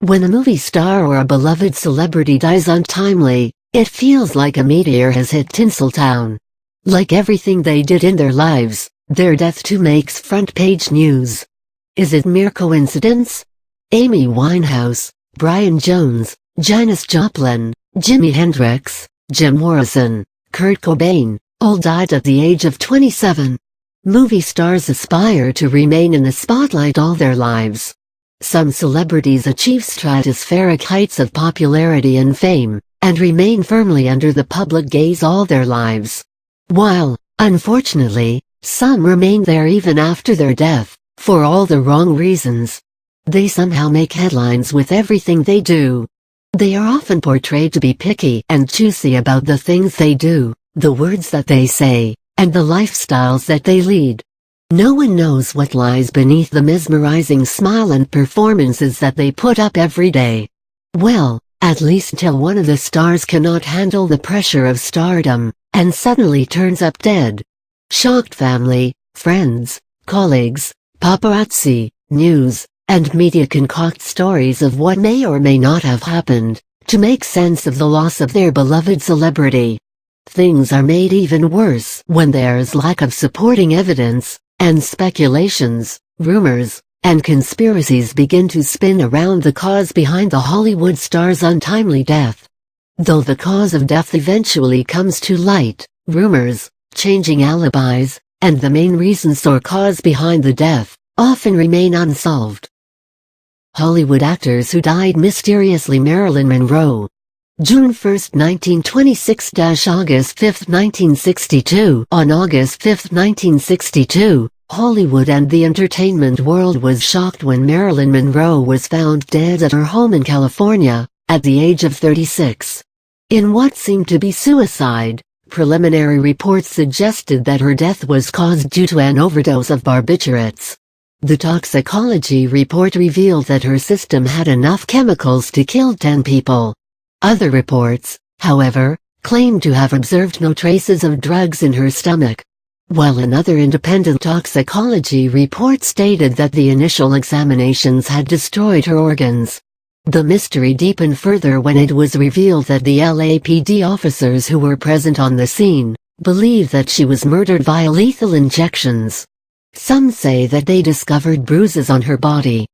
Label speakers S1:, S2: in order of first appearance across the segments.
S1: When a movie star or a beloved celebrity dies untimely, it feels like a meteor has hit Tinseltown. Like everything they did in their lives, their death too makes front-page news. Is it mere coincidence? Amy Winehouse, Brian Jones, Janis Joplin, Jimi Hendrix, Jim Morrison, Kurt Cobain, all died at the age of 27. Movie stars aspire to remain in the spotlight all their lives. Some celebrities achieve stratospheric heights of popularity and fame, and remain firmly under the public gaze all their lives. While, unfortunately, some remain there even after their death, for all the wrong reasons. They somehow make headlines with everything they do. They are often portrayed to be picky and choosy about the things they do, the words that they say, and the lifestyles that they lead. No one knows what lies beneath the mesmerizing smile and performances that they put up every day. Well, at least till one of the stars cannot handle the pressure of stardom, and suddenly turns up dead. Shocked family, friends, colleagues, paparazzi, news, and media concoct stories of what may or may not have happened, to make sense of the loss of their beloved celebrity. Things are made even worse when there is lack of supporting evidence, and speculations, rumors, and conspiracies begin to spin around the cause behind the Hollywood star's untimely death. Though the cause of death eventually comes to light, rumors, changing alibis, and the main reasons or cause behind the death often remain unsolved. Hollywood actors who died mysteriously. Marilyn Monroe. June 1, 1926 – August 5, 1962. On August 5, 1962, Hollywood and the entertainment world was shocked when Marilyn Monroe was found dead at her home in California, at the age of 36. In what seemed to be suicide, preliminary reports suggested that her death was caused due to an overdose of barbiturates. The toxicology report revealed that her system had enough chemicals to kill 10 people. Other reports, however, claimed to have observed no traces of drugs in her stomach, while another independent toxicology report stated that the initial examinations had destroyed her organs. The mystery deepened further when it was revealed that the LAPD officers who were present on the scene believed that she was murdered via lethal injections. Some say that they discovered bruises on her body.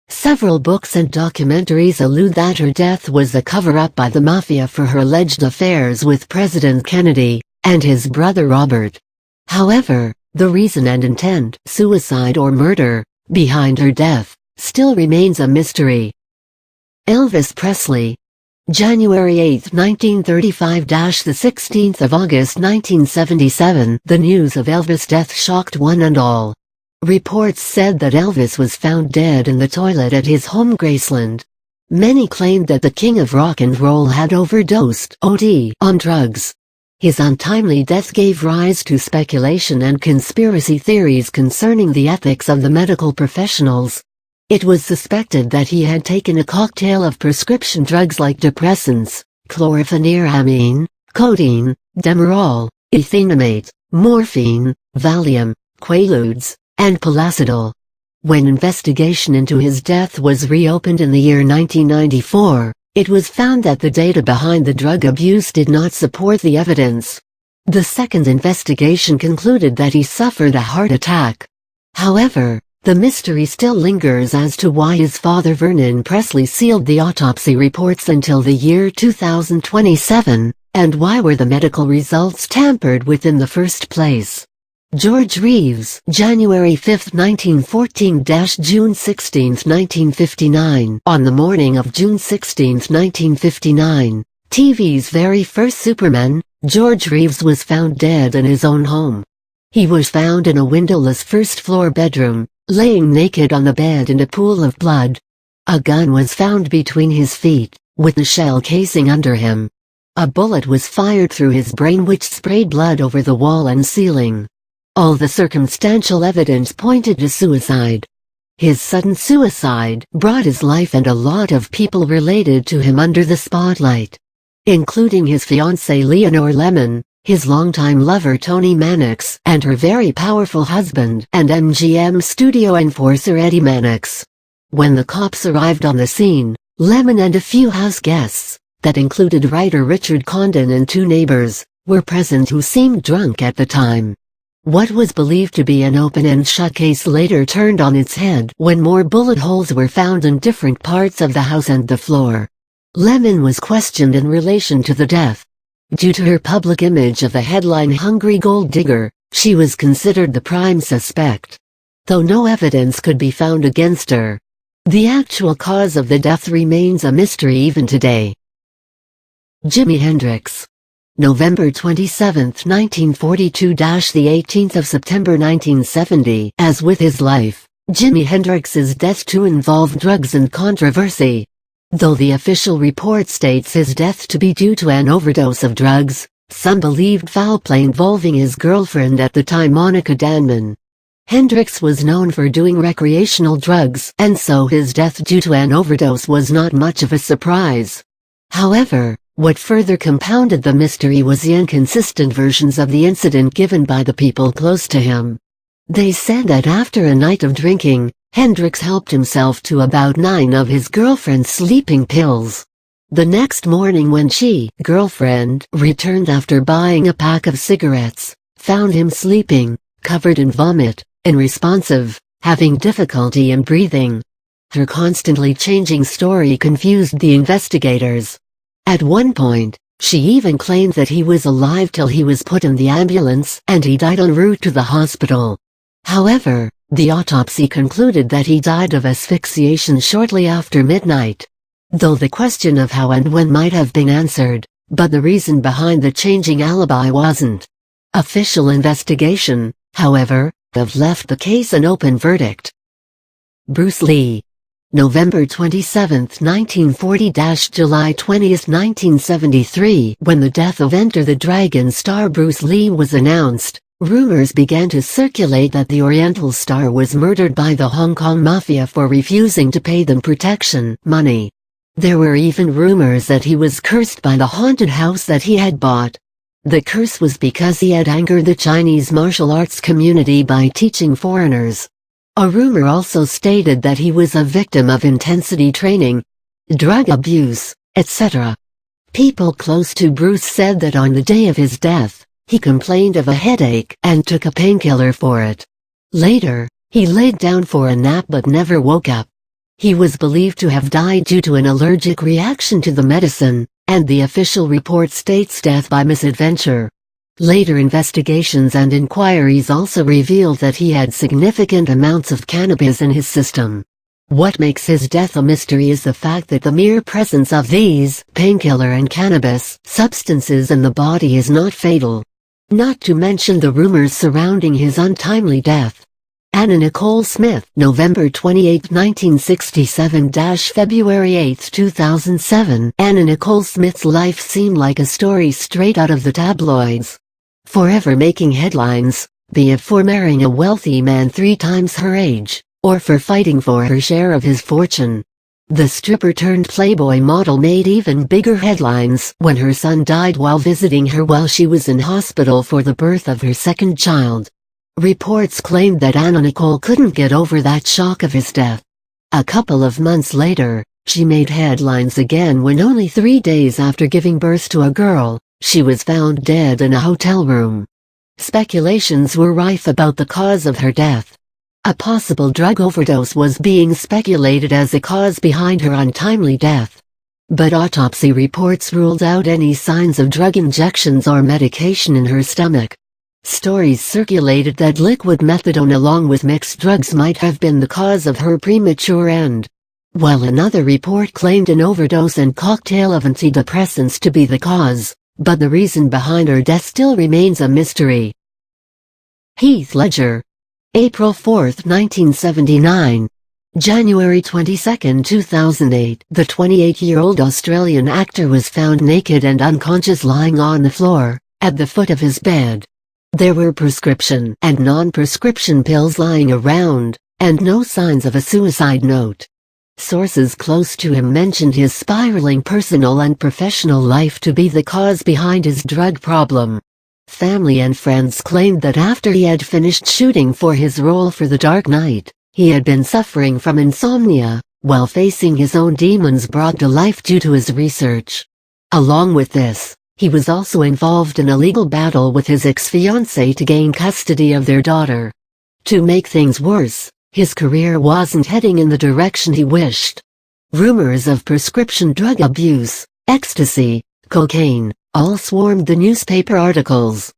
S1: Several books and documentaries allude that her death was a cover-up by the mafia for her alleged affairs with President Kennedy and his brother Robert. However, the reason and intent, suicide or murder, behind her death still remains a mystery. Elvis Presley. January 8, 1935 – the 16th of August 1977. The news of Elvis' death shocked one and all. Reports said that Elvis was found dead in the toilet at his home Graceland. Many claimed that the king of rock and roll had overdosed on drugs. His untimely death gave rise to speculation and conspiracy theories concerning the ethics of the medical professionals. It was suspected that he had taken a cocktail of prescription drugs like depressants, chlorpheniramine, codeine, Demerol, ethenamate, morphine, Valium, Quaaludes, and Palacidol. When investigation into his death was reopened in the year 1994, it was found that the data behind the drug abuse did not support the evidence. The second investigation concluded that he suffered a heart attack. However, the mystery still lingers as to why his father Vernon Presley sealed the autopsy reports until the year 2027, and why were the medical results tampered with in the first place. George Reeves. January 5, 1914 – June 16, 1959. On the morning of June 16, 1959, TV's very first Superman, George Reeves was found dead in his own home. He was found in a windowless first-floor bedroom, laying naked on the bed in a pool of blood. A gun was found between his feet, with the shell casing under him. A bullet was fired through his brain which sprayed blood over the wall and ceiling. All the circumstantial evidence pointed to suicide. His sudden suicide brought his life and a lot of people related to him under the spotlight, including his fiancée Leonore Lemon, his longtime lover Tony Mannix, and her very powerful husband and MGM studio enforcer Eddie Mannix. When the cops arrived on the scene, Lemon and a few house guests, that included writer Richard Condon and 2 neighbors, were present who seemed drunk at the time. What was believed to be an open and shut case later turned on its head when more bullet holes were found in different parts of the house and the floor. Lemon was questioned in relation to the death. Due to her public image of a headline hungry gold digger, she was considered the prime suspect, though no evidence could be found against her. The actual cause of the death remains a mystery even today. Jimi Hendrix. November 27, 1942 – the 18th of September 1970. As with his life, Jimi Hendrix's death too involved drugs and controversy. Though the official report states his death to be due to an overdose of drugs, some believed foul play involving his girlfriend at the time, Monica Danman. Hendrix was known for doing recreational drugs, and so his death due to an overdose was not much of a surprise. However, what further compounded the mystery was the inconsistent versions of the incident given by the people close to him. They said that after a night of drinking, Hendrix helped himself to about 9 of his girlfriend's sleeping pills. The next morning when girlfriend, returned after buying a pack of cigarettes, found him sleeping, covered in vomit, unresponsive, having difficulty in breathing. Her constantly changing story confused the investigators. At one point, she even claimed that he was alive till he was put in the ambulance and he died en route to the hospital. However, the autopsy concluded that he died of asphyxiation shortly after midnight. Though the question of how and when might have been answered, but the reason behind the changing alibi wasn't. Official investigation, however, have left the case an open verdict. Bruce Lee. November 27, 1940 – July 20, 1973. When the death of Enter the Dragon star Bruce Lee was announced, rumors began to circulate that the Oriental star was murdered by the Hong Kong mafia for refusing to pay them protection money. There were even rumors that he was cursed by the haunted house that he had bought. The curse was because he had angered the Chinese martial arts community by teaching foreigners. A rumor also stated that he was a victim of intensity training, drug abuse, etc. People close to Bruce said that on the day of his death, he complained of a headache and took a painkiller for it. Later, he laid down for a nap but never woke up. He was believed to have died due to an allergic reaction to the medicine, and the official report states death by misadventure. Later investigations and inquiries also revealed that he had significant amounts of cannabis in his system. What makes his death a mystery is the fact that the mere presence of these painkiller and cannabis substances in the body is not fatal. Not to mention the rumors surrounding his untimely death. Anna Nicole Smith. November 28, 1967 – February 8, 2007. Anna Nicole Smith's life seemed like a story straight out of the tabloids. Forever making headlines, be it for marrying a wealthy man 3 times her age, or for fighting for her share of his fortune. The stripper-turned-playboy model made even bigger headlines when her son died while visiting her while she was in hospital for the birth of her second child. Reports claimed that Anna Nicole couldn't get over that shock of his death. A couple of months later, she made headlines again when only 3 days after giving birth to a girl, she was found dead in a hotel room. Speculations were rife about the cause of her death. A possible drug overdose was being speculated as the cause behind her untimely death. But autopsy reports ruled out any signs of drug injections or medication in her stomach. Stories circulated that liquid methadone along with mixed drugs might have been the cause of her premature end, while another report claimed an overdose and cocktail of antidepressants to be the cause, but the reason behind her death still remains a mystery. Heath Ledger. April 4, 1979. January 22, 2008. The 28-year-old Australian actor was found naked and unconscious lying on the floor, at the foot of his bed. There were prescription and non-prescription pills lying around, and no signs of a suicide note. Sources close to him mentioned his spiraling personal and professional life to be the cause behind his drug problem. Family and friends claimed that after he had finished shooting for his role for The Dark Knight, he had been suffering from insomnia, while facing his own demons brought to life due to his research. Along with this, he was also involved in a legal battle with his ex-fiancée to gain custody of their daughter. To make things worse, his career wasn't heading in the direction he wished. Rumors of prescription drug abuse, ecstasy, cocaine, all swarmed the newspaper articles.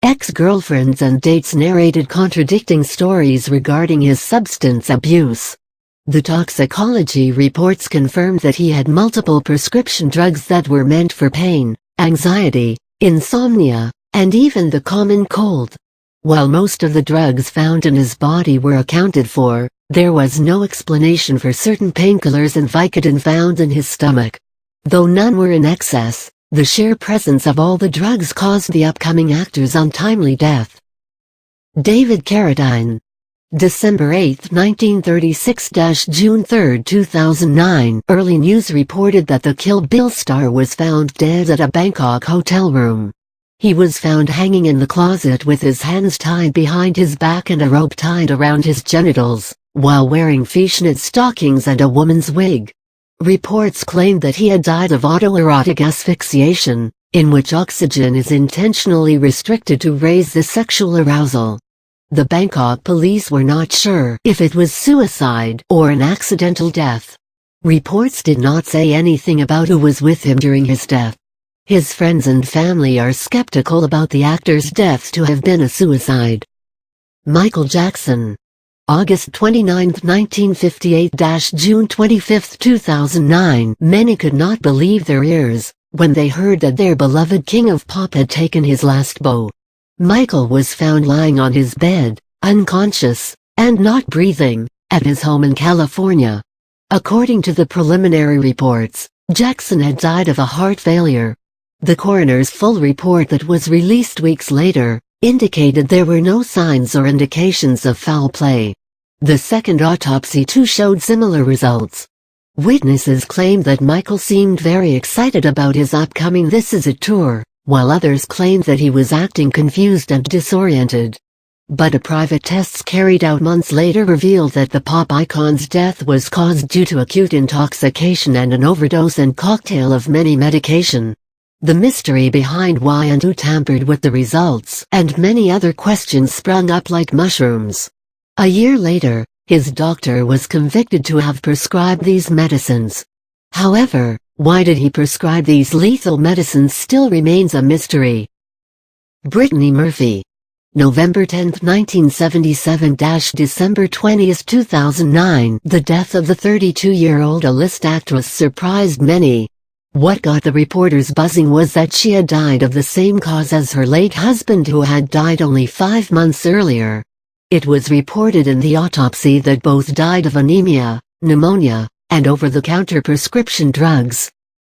S1: Ex-girlfriends and dates narrated contradicting stories regarding his substance abuse. The toxicology reports confirmed that he had multiple prescription drugs that were meant for pain, anxiety, insomnia, and even the common cold. While most of the drugs found in his body were accounted for, there was no explanation for certain painkillers and Vicodin found in his stomach. Though none were in excess, the sheer presence of all the drugs caused the upcoming actor's untimely death. David Carradine. December 8, 1936–June 3, 2009. Early news reported that the Kill Bill star was found dead at a Bangkok hotel room. He was found hanging in the closet with his hands tied behind his back and a rope tied around his genitals, while wearing fishnet stockings and a woman's wig. Reports claimed that he had died of autoerotic asphyxiation, in which oxygen is intentionally restricted to raise the sexual arousal. The Bangkok police were not sure if it was suicide or an accidental death. Reports did not say anything about who was with him during his death. His friends and family are skeptical about the actor's death to have been a suicide. Michael Jackson. August 29, 1958–June 25, 2009. Many could not believe their ears when they heard that their beloved king of pop had taken his last bow. Michael was found lying on his bed, unconscious, and not breathing, at his home in California. According to the preliminary reports, Jackson had died of a heart failure. The coroner's full report that was released weeks later indicated there were no signs or indications of foul play. The second autopsy too showed similar results. Witnesses claimed that Michael seemed very excited about his upcoming This Is It tour, while others claimed that he was acting confused and disoriented. But a private tests carried out months later revealed that the pop icon's death was caused due to acute intoxication and an overdose and cocktail of many medication. The mystery behind why and who tampered with the results and many other questions sprung up like mushrooms. A year later, his doctor was convicted to have prescribed these medicines. However, why did he prescribe these lethal medicines still remains a mystery. Brittany Murphy. November 10, 1977–December 20, 2009. The death of the 32-year-old A-list actress surprised many. What got the reporters buzzing was that she had died of the same cause as her late husband, who had died only 5 months earlier. It was reported in the autopsy that both died of anemia, pneumonia, and over-the-counter prescription drugs.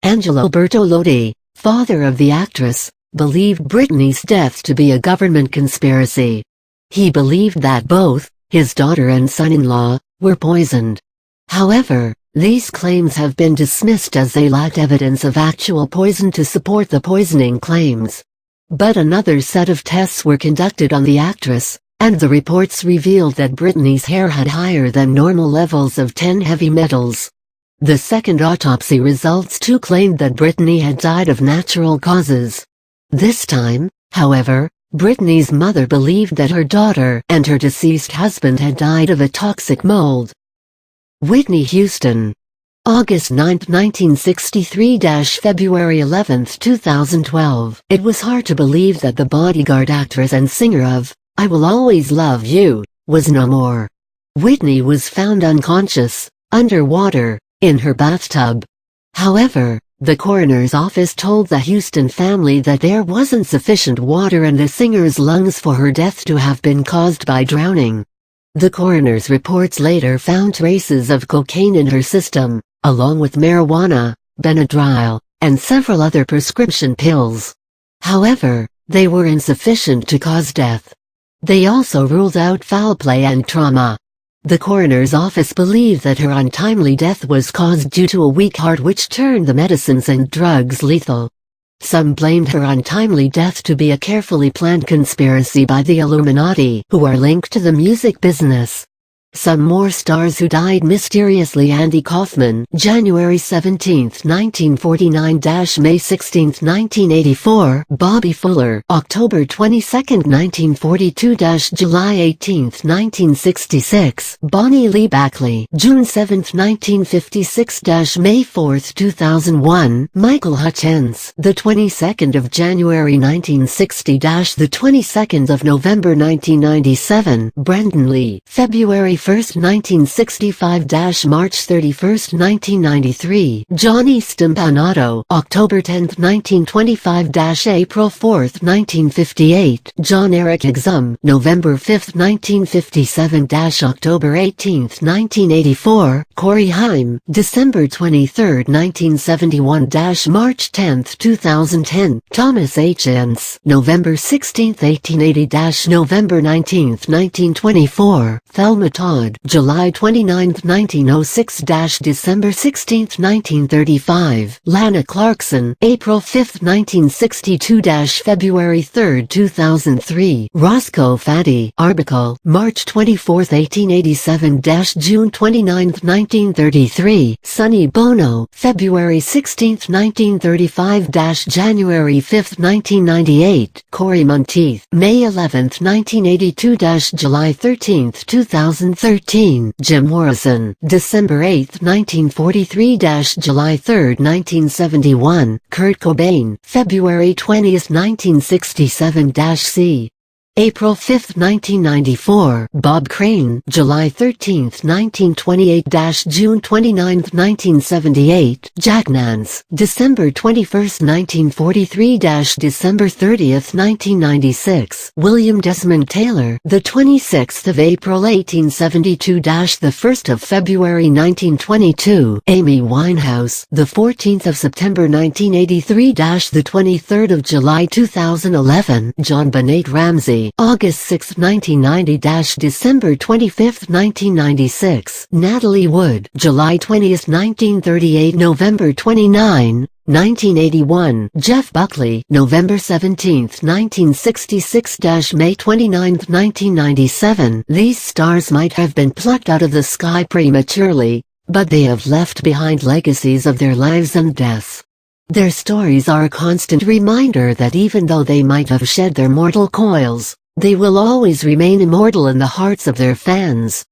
S1: Angelo Bertolotti, father of the actress, believed Brittany's death to be a government conspiracy. He believed that both, his daughter and son-in-law, were poisoned. However, these claims have been dismissed as they lacked evidence of actual poison to support the poisoning claims. But another set of tests were conducted on the actress, and the reports revealed that Brittany's hair had higher than normal levels of 10 heavy metals. The second autopsy results too claimed that Brittany had died of natural causes. This time, however, Brittany's mother believed that her daughter and her deceased husband had died of a toxic mold. Whitney Houston. August 9, 1963–February 11, 2012. It was hard to believe that the Bodyguard actress and singer of I Will Always Love You was no more. Whitney was found unconscious, underwater, in her bathtub. However, the coroner's office told the Houston family that there wasn't sufficient water in the singer's lungs for her death to have been caused by drowning. The coroner's reports later found traces of cocaine in her system, along with marijuana, Benadryl, and several other prescription pills. However, they were insufficient to cause death. They also ruled out foul play and trauma. The coroner's office believed that her untimely death was caused due to a weak heart, which turned the medicines and drugs lethal. Some blamed her untimely death to be a carefully planned conspiracy by the Illuminati, who are linked to the music business. Some more stars who died mysteriously: Andy Kaufman, January 17, 1949 – May 16, 1984. Bobby Fuller, October 22, 1942 – July 18, 1966. Bonnie Lee Backley, June 7, 1956 – May 4, 2001. Michael Hutchence, the 22nd of January 1960 – the 22nd of November 1997. Brendan Lee, February 1, 1965 – March 31, 1993. Johnny Stompanato, October 10, 1925 – April 4, 1958. John Eric Exum, November 5, 1957 – October 18, 1984. Corey Haim, December 23, 1971 – March 10, 2010. Thomas H. Ince, November 16, 1880 – November 19, 1924. Thelma Todd, July 29, 1906 – December 16, 1935. Lana Clarkson, April 5, 1962 – February 3, 2003. Roscoe Faddy, Arbuckle, March 24, 1887 – June 29, 1933. Sonny Bono, February 16, 1935 – January 5, 1998. Corey Monteith, May 11, 1982 – July 13, 2013. Jim Morrison, December 8, 1943 – July 3, 1971. Kurt Cobain, February 20, 1967 – c. April 5, 1994. Bob Crane, July 13, 1928 – June 29, 1978. Jack Nance, December 21, 1943 – December 30, 1996. William Desmond Taylor, the 26th of April 1872 – the 1st of February 1922. Amy Winehouse, the 14th of September 1983 – the 23rd of July 2011. John Benet Ramsey, August 6, 1990 – December 25, 1996. Natalie Wood, July 20, 1938 – November 29, 1981. Jeff Buckley, November 17, 1966 – May 29, 1997. These stars might have been plucked out of the sky prematurely, but they have left behind legacies of their lives and deaths. Their stories are a constant reminder that even though they might have shed their mortal coils, they will always remain immortal in the hearts of their fans.